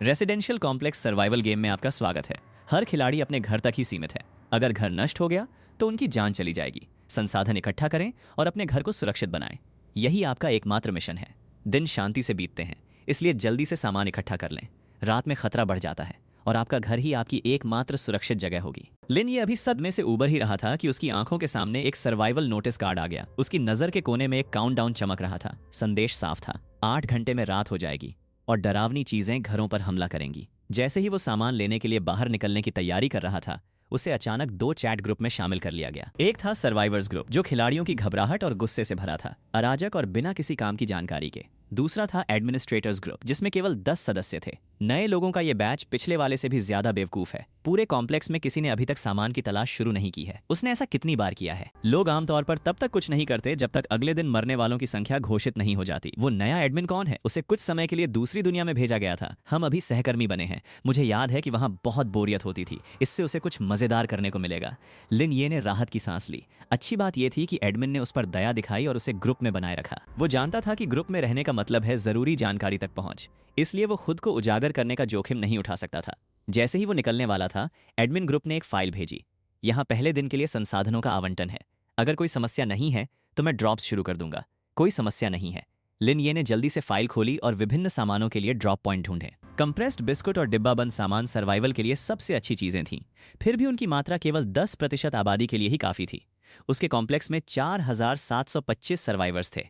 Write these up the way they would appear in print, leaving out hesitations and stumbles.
Residential complex survival game में आपका स्वागत है। हर खिलाड़ी अपने घर तक ही सीमित है। अगर घर नष्ट हो गया तो उनकी जान चली जाएगी। संसाधन इकट्ठा करें और अपने घर को सुरक्षित बनाएं। यही आपका एकमात्र मिशन है। दिन शांति से बीतते हैं, इसलिए जल्दी से सामान इकट्ठा कर लें। रात में खतरा बढ़ जाता है और आपका घर ही आपकी एकमात्र सुरक्षित जगह होगी। लिन ये अभी सदमे से उबर ही रहा था कि उसकी आंखों के सामने एक सर्वाइवल नोटिस कार्ड आ गया। उसकी नजर के कोने में एक काउंटडाउन चमक रहा था। संदेश साफ था, 8 घंटे में रात हो जाएगी और डरावनी चीजें घरों पर हमला करेंगी। जैसे ही वो सामान लेने के लिए बाहर निकलने की तैयारी कर रहा था, उसे अचानक 2 चैट ग्रुप में शामिल कर लिया गया। एक था सर्वाइवर्स ग्रुप, जो खिलाड़ियों की घबराहट और गुस्से से भरा था, अराजक और बिना किसी काम की जानकारी के। दूसरा था एडमिनिस्ट्रेटर्स ग्रुप, जिसमें केवल 10 सदस्य थे। नए लोगों का ये बैच पिछले वाले से भी ज्यादा बेवकूफ है। पूरे कॉम्प्लेक्स में किसी ने अभी तक सामान की तलाश शुरू नहीं की है। उसने ऐसा कितनी बार किया है? लोग आमतौर पर तब तक कुछ नहीं करते जब तक अगले दिन मरने वालों की संख्या घोषित नहीं हो जाती। वो नया एडमिन कौन है? उसे कुछ समय के लिए दूसरी दुनिया में भेजा गया था। हम अभी सहकर्मी बने हैं। मुझे याद है कि वहां बहुत बोरियत होती थी। इससे उसे कुछ मजेदार करने को मिलेगा। लिन ये ने राहत की सांस ली। अच्छी बात यह थी कि एडमिन ने उस पर दया दिखाई और उसे ग्रुप में बनाए रखा। वो जानता था कि ग्रुप में रहने का मतलब है जरूरी जानकारी तक पहुंच, इसलिए वो खुद को उजागर करने का जोखिम नहीं उठा सकता था। जैसे ही वो निकलने वाला था, एडमिन ग्रुप ने एक फाइल भेजी। यहाँ पहले दिन के लिए संसाधनों का आवंटन है। अगर कोई समस्या नहीं है तो मैं ड्रॉप्स शुरू कर दूंगा। कोई समस्या नहीं है। लिन ये ने जल्दी से फाइल खोली और विभिन्न सामानों के लिए ड्रॉप पॉइंट ढूंढे। कंप्रेस्ड बिस्कुट और डिब्बाबंद सामान सर्वाइवल के लिए सबसे अच्छी चीजें थीं। फिर भी उनकी मात्रा केवल 10% आबादी के लिए ही काफी थी। उसके कॉम्प्लेक्स में 4725 सर्वाइवर्स थे।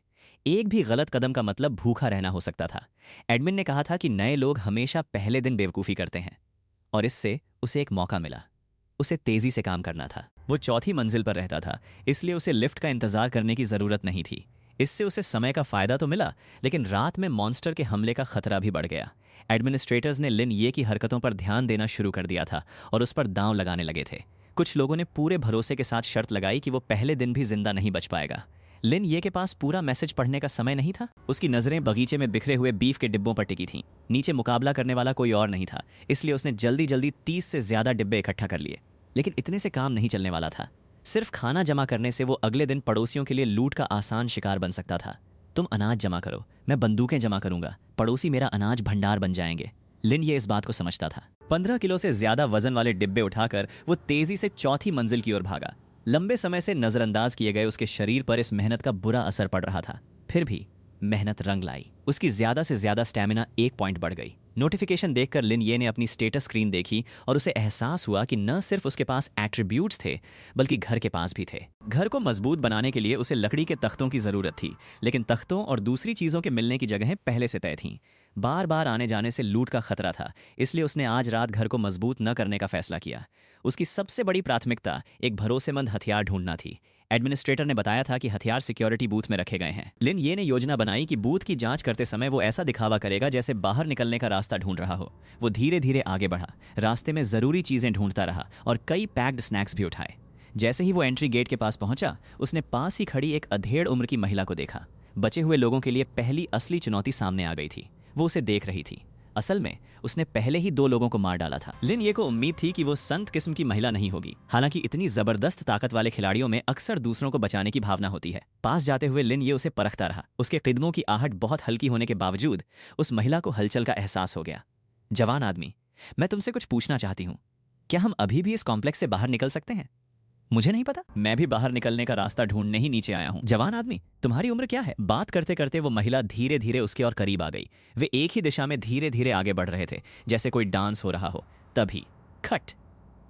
एक भी गलत कदम का मतलब भूखा रहना हो सकता था। एडमिन ने कहा था कि नए लोग हमेशा पहले दिन बेवकूफी करते हैं, और इससे उसे एक मौका मिला। उसे तेजी से काम करना था। वो 4थी मंजिल पर रहता था, इसलिए उसे लिफ्ट का इंतजार करने की जरूरत नहीं थी। इससे उसे समय का फायदा तो मिला, लेकिन रात में मॉन्स्टर के हमले का खतरा भी बढ़ गया। एडमिनिस्ट्रेटर्स ने लिन ये की हरकतों पर ध्यान देना शुरू कर दिया था और उस पर दांव लगाने लगे थे। कुछ लोगों ने पूरे भरोसे के साथ शर्त लगाई कि वो पहले दिन भी जिंदा नहीं बच पाएगा। लिन ये के पास पूरा मैसेज पढ़ने का समय नहीं था। उसकी नजरें बगीचे में बिखरे हुए बीफ के डिब्बों पर टिकी थीं। नीचे मुकाबला करने वाला कोई और नहीं था, इसलिए उसने जल्दी जल्दी 30 से ज्यादा डिब्बे इकट्ठा कर लिए। लेकिन इतने से काम नहीं चलने वाला था। सिर्फ खाना जमा करने से वो अगले दिन पड़ोसियों के लिए लूट का आसान शिकार बन सकता था। तुम अनाज जमा करो, मैं बंदूकें जमा करूंगा। पड़ोसी मेरा अनाज भंडार बन जाएंगे। लिन ये इस बात को समझता था। 15 किलो से ज्यादा वजन वाले डिब्बे उठाकर वो तेजी से 4थी मंजिल की ओर भागा। लंबे समय से नजरअंदाज किए गए उसके शरीर पर इस मेहनत का बुरा असर पड़ रहा था। फिर भी मेहनत रंग लाई। उसकी ज्यादा से ज्यादा स्टैमिना 1 पॉइंट बढ़ गई। नोटिफिकेशन देखकर लिन ये ने अपनी स्टेटस स्क्रीन देखी और उसे एहसास हुआ कि न सिर्फ उसके पास एट्रीब्यूट्स थे, बल्कि घर के पास भी थे। घर को मजबूत बनाने के लिए उसे लकड़ी के तख्तों की जरूरत थी, लेकिन तख्तों और दूसरी चीजों के मिलने की जगहें पहले से तय थीं। बार बार आने जाने से लूट का खतरा था, इसलिए उसने आज रात घर को मजबूत न करने का फैसला किया। उसकी सबसे बड़ी प्राथमिकता एक भरोसेमंद हथियार ढूंढना थी। एडमिनिस्ट्रेटर ने बताया था कि हथियार सिक्योरिटी बूथ में रखे गए हैं। लिन ये ने योजना बनाई कि बूथ की जांच करते समय वो ऐसा दिखावा करेगा जैसे बाहर निकलने का रास्ता ढूंढ रहा हो। वो धीरे धीरे आगे बढ़ा, रास्ते में जरूरी चीजें ढूंढता रहा और कई पैक्ड स्नैक्स भी उठाए। जैसे ही वो एंट्री गेट के पास पहुंचा, उसने पास ही खड़ी एक अधेड़ उम्र की महिला को देखा। बचे हुए लोगों के लिए पहली असली चुनौती सामने आ गई थी। वो उसे देख रही थी। असल में उसने पहले ही 2 लोगों को मार डाला था। लिन ये को उम्मीद थी कि वो संत किस्म की महिला नहीं होगी। हालांकि इतनी जबरदस्त ताकत वाले खिलाड़ियों में अक्सर दूसरों को बचाने की भावना होती है। पास जाते हुए लिन ये उसे परखता रहा। उसके कदमों की आहट बहुत हल्की होने के बावजूद उस महिला को हलचल का एहसास हो गया। जवान आदमी, मैं तुमसे कुछ पूछना चाहती हूँ। क्या हम अभी भी इस कॉम्प्लेक्स से बाहर निकल सकते हैं? मुझे नहीं पता, मैं भी बाहर निकलने का रास्ता ढूंढने ही नीचे आया हूं। जवान आदमी, तुम्हारी उम्र क्या है? बात करते करते वो महिला धीरे धीरे उसके और करीब आ गई। वे एक ही दिशा में धीरे धीरे आगे बढ़ रहे थे, जैसे कोई डांस हो रहा हो। तभी खट!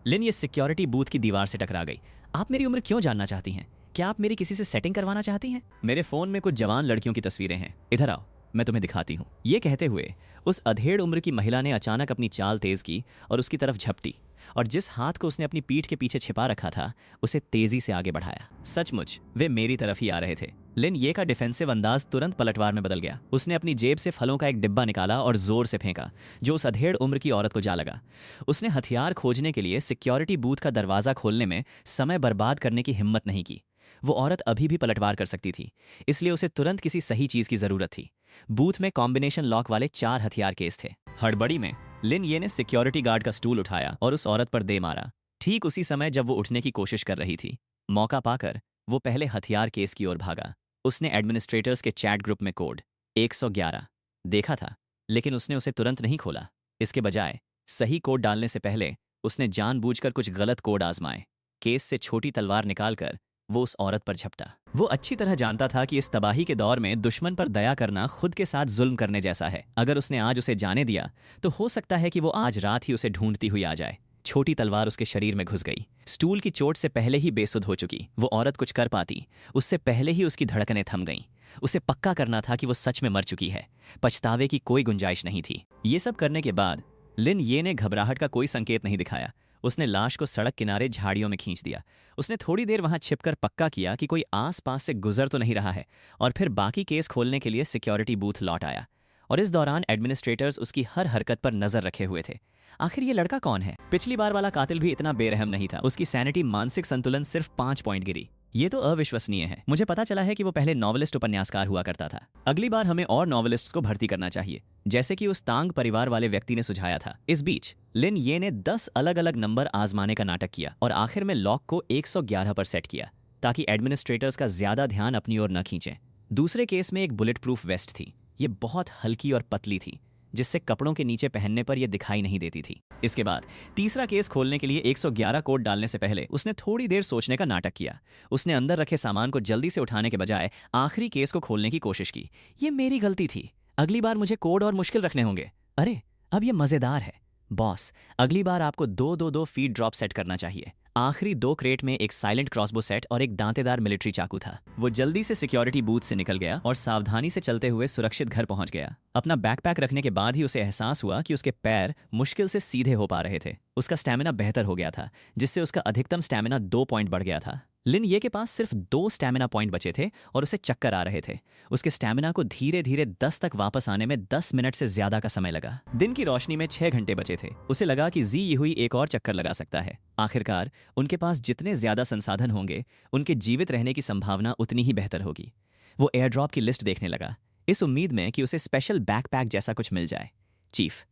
लिन ये सिक्योरिटी बूथ की दीवार से टकरा गई। आप मेरी उम्र क्यों जानना चाहती हैं? क्या आप मेरी किसी से सेटिंग करवाना चाहती हैं? मेरे फोन में कुछ जवान लड़कियों की तस्वीरें हैं। इधर आओ, मैं तुम्हें दिखाती हूँ। ये कहते हुए उस अधेड़ उम्र की महिला ने अचानक अपनी चाल तेज की और उसकी तरफ झपटी, और जिस हाथ को उसने अपनी पीठ के पीछे छिपा रखा था, उसे तेजी से आगे बढ़ाया। सचमुच वे मेरी तरफ ही आ रहे थे। लिन ये का डिफेंसिव अंदाज तुरंत पलटवार में बदल गया। उसने अपनी जेब से फलों का एक डिब्बा निकाला और जोर से फेंका, जो उस अधेड़ उम्र की औरत को जा लगा। उसने हथियार खोजने के लिए सिक्योरिटी बूथ का दरवाजा खोलने में समय बर्बाद करने की हिम्मत नहीं की। वो औरत अभी भी पलटवार कर सकती थी, इसलिए उसे तुरंत किसी सही चीज की जरूरत थी। बूथ में कॉम्बिनेशन लॉक वाले 4 हथियार केस थे। हड़बड़ी में लिन ये ने सिक्योरिटी गार्ड का स्टूल उठाया और उस औरत पर दे मारा। ठीक उसी समय जब वो उठने की कोशिश कर रही थी, मौका पाकर वो पहले हथियार केस की ओर भागा। उसने एडमिनिस्ट्रेटर्स के चैट ग्रुप में कोड 111 देखा था, लेकिन उसने उसे तुरंत नहीं खोला। इसके बजाय सही कोड डालने से पहले उसने जानबूझकर कुछ गलत कोड आजमाए। केस से छोटी तलवार निकालकर वो उस औरत पर झपटा। वो अच्छी तरह जानता था कि इस तबाही के दौर में दुश्मन पर दया करना खुद के साथ जुल्म करने जैसा है। अगर उसने आज उसे जाने दिया तो हो सकता है कि वो आज रात ही उसे ढूंढती हुई आ जाए। छोटी तलवार उसके शरीर में घुस गई। स्टूल की चोट से पहले ही बेसुध हो चुकी वो औरत कुछ कर पाती उससे पहले ही उसकी धड़कनें थम गईं। उसे पक्का करना था कि वो सच में मर चुकी है। पछतावे की कोई गुंजाइश नहीं थी। ये सब करने के बाद लिन ये ने घबराहट का कोई संकेत नहीं दिखाया। उसने लाश को सड़क किनारे झाड़ियों में खींच दिया। उसने थोड़ी देर वहां छिपकर पक्का किया कि कोई आस-पास से गुजर तो नहीं रहा है, और फिर बाकी केस खोलने के लिए सिक्योरिटी बूथ लौट आया। और इस दौरान एडमिनिस्ट्रेटर्स उसकी हर हरकत पर नजर रखे हुए थे। आखिर ये लड़का कौन है? पिछली बार वाला कातिल भी इतना बेरहम नहीं था। उसकी सैनिटी मानसिक संतुलन सिर्फ 5 पॉइंट गिरी। ये तो अविश्वसनीय है। मुझे पता चला है कि वो पहले नॉवेलिस्ट उपन्यासकार हुआ करता था। अगली बार हमें और नॉवेलिस्ट्स को भर्ती करना चाहिए, जैसे कि उस तांग परिवार वाले व्यक्ति ने सुझाया था। इस बीच लिन ये ने 10 अलग अलग नंबर आजमाने का नाटक किया और आखिर में लॉक को 111 पर सेट किया ताकि एडमिनिस्ट्रेटर्स का ज्यादा ध्यान अपनी ओर न खींचे। दूसरे केस में एक बुलेट प्रूफ वेस्ट थी। ये बहुत हल्की और पतली थी, जिससे कपड़ों के नीचे पहनने पर यह दिखाई नहीं देती थी। इसके बाद तीसरा केस खोलने के लिए 111 कोड डालने से पहले उसने थोड़ी देर सोचने का नाटक किया। उसने अंदर रखे सामान को जल्दी से उठाने के बजाय आखिरी केस को खोलने की कोशिश की। ये मेरी गलती थी। अगली बार मुझे कोड और मुश्किल रखने होंगे। अरे अब ये मजेदार है। बॉस, अगली बार आपको 2-2-2 फीड ड्रॉप सेट करना चाहिए। आखिरी 2 क्रेट में एक साइलेंट क्रॉसबो सेट और एक दांतेदार मिलिट्री चाकू था। वो जल्दी से सिक्योरिटी बूथ से निकल गया और सावधानी से चलते हुए सुरक्षित घर पहुंच गया। अपना बैकपैक रखने के बाद ही उसे एहसास हुआ कि उसके पैर मुश्किल से सीधे हो पा रहे थे। उसका स्टैमिना बेहतर हो गया था, जिससे उसका अधिकतम स्टैमिना 2 पॉइंट बढ़ गया था। लिन ये के पास सिर्फ 2 स्टैमिना पॉइंट बचे थे और उसे चक्कर आ रहे थे। उसके स्टैमिना को धीरे धीरे 10 तक वापस आने में 10 मिनट से ज्यादा का समय लगा। दिन की रोशनी में 6 घंटे बचे थे। उसे लगा कि जी ये हुई एक और चक्कर लगा सकता है। आखिरकार उनके पास जितने ज्यादा संसाधन होंगे, उनके जीवित रहने की संभावना उतनी ही बेहतर होगी। वो एयर ड्रॉप की लिस्ट देखने लगा, इस उम्मीद में कि उसे स्पेशल बैकपैक जैसा कुछ मिल जाए। चीफ,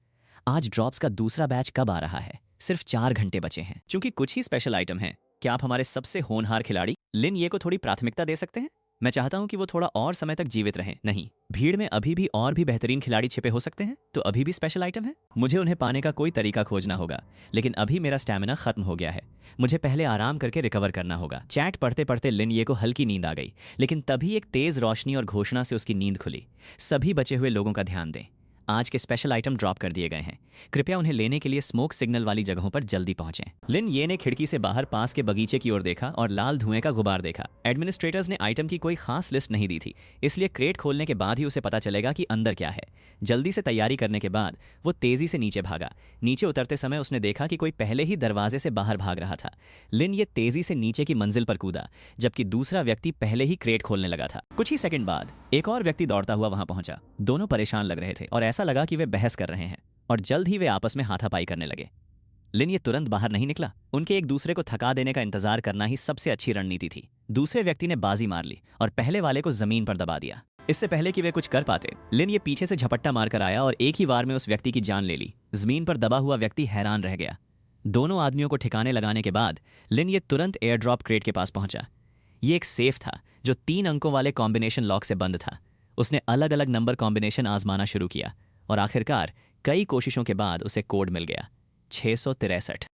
आज ड्रॉप्स का दूसरा बैच कब आ रहा है? सिर्फ 4 घंटे बचे हैं। चूंकि कुछ ही स्पेशल आइटम हैं, क्या आप हमारे सबसे होनहार खिलाड़ी लिन ये को थोड़ी प्राथमिकता दे सकते हैं? मैं चाहता हूं कि वो थोड़ा और समय तक जीवित रहें। नहीं, भीड़ में अभी भी और भी बेहतरीन खिलाड़ी छिपे हो सकते हैं, तो अभी भी स्पेशल आइटम है। मुझे उन्हें पाने का कोई तरीका खोजना होगा, लेकिन अभी मेरा स्टैमिना खत्म हो गया है। मुझे पहले आराम करके रिकवर करना होगा। चैट पढ़ते पढ़ते लिन ये को हल्की नींद आ गई, लेकिन तभी एक तेज रोशनी और घोषणा से उसकी नींद खुली। सभी बचे हुए लोगों का ध्यान दें, आज के स्पेशल आइटम ड्रॉप कर दिए गए हैं। कृपया उन्हें लेने के लिए स्मोक सिग्नल वाली जगहों पर जल्दी पहुंचें। लिन ये ने खिड़की से बाहर पास के बगीचे की ओर देखा और लाल धुएं का गुबार देखा। एडमिनिस्ट्रेटर्स ने आइटम की कोई खास लिस्ट नहीं दी थी, इसलिए क्रेट खोलने के बाद ही उसे पता चलेगा कि अंदर क्या है। जल्दी से तैयारी करने के बाद वो तेजी से नीचे भागा। नीचे उतरते समय उसने देखा कि कोई पहले ही दरवाजे से बाहर भाग रहा था। लिन ये तेजी से नीचे की मंजिल पर कूदा, जबकि दूसरा व्यक्ति पहले ही क्रेट खोलने लगा था। कुछ ही सेकंड बाद एक और व्यक्ति दौड़ता हुआ वहां पहुंचा। दोनों परेशान लग रहे थे और ऐसा लगा कि वे बहस कर रहे हैं, और जल्द ही वे आपस में हाथापाई करने लगे। लिन ये तुरंत बाहर नहीं निकला। उनके एक दूसरे को थका देने का इंतजार करना ही सबसे अच्छी रणनीति थी। दूसरे व्यक्ति ने बाजी मार ली और पहले वाले को जमीन पर दबा दिया। इससे पहले कि वे कुछ कर पाते, लिन ये पीछे से झपट्टा मारकर आया और एक ही वार में उस व्यक्ति की जान ले ली। जमीन पर दबा हुआ व्यक्ति हैरान रह गया। दोनों आदमियों को ठिकाने लगाने के बाद लिन ये तुरंत एयर ड्रॉप क्रेट के पास पहुंचा। ये एक सेफ था जो 3 अंकों वाले कॉम्बिनेशन लॉक से बंद था। उसने अलग अलग नंबर कॉम्बिनेशन आजमाना शुरू किया और आखिरकार कई कोशिशों के बाद उसे कोड मिल गया, 663।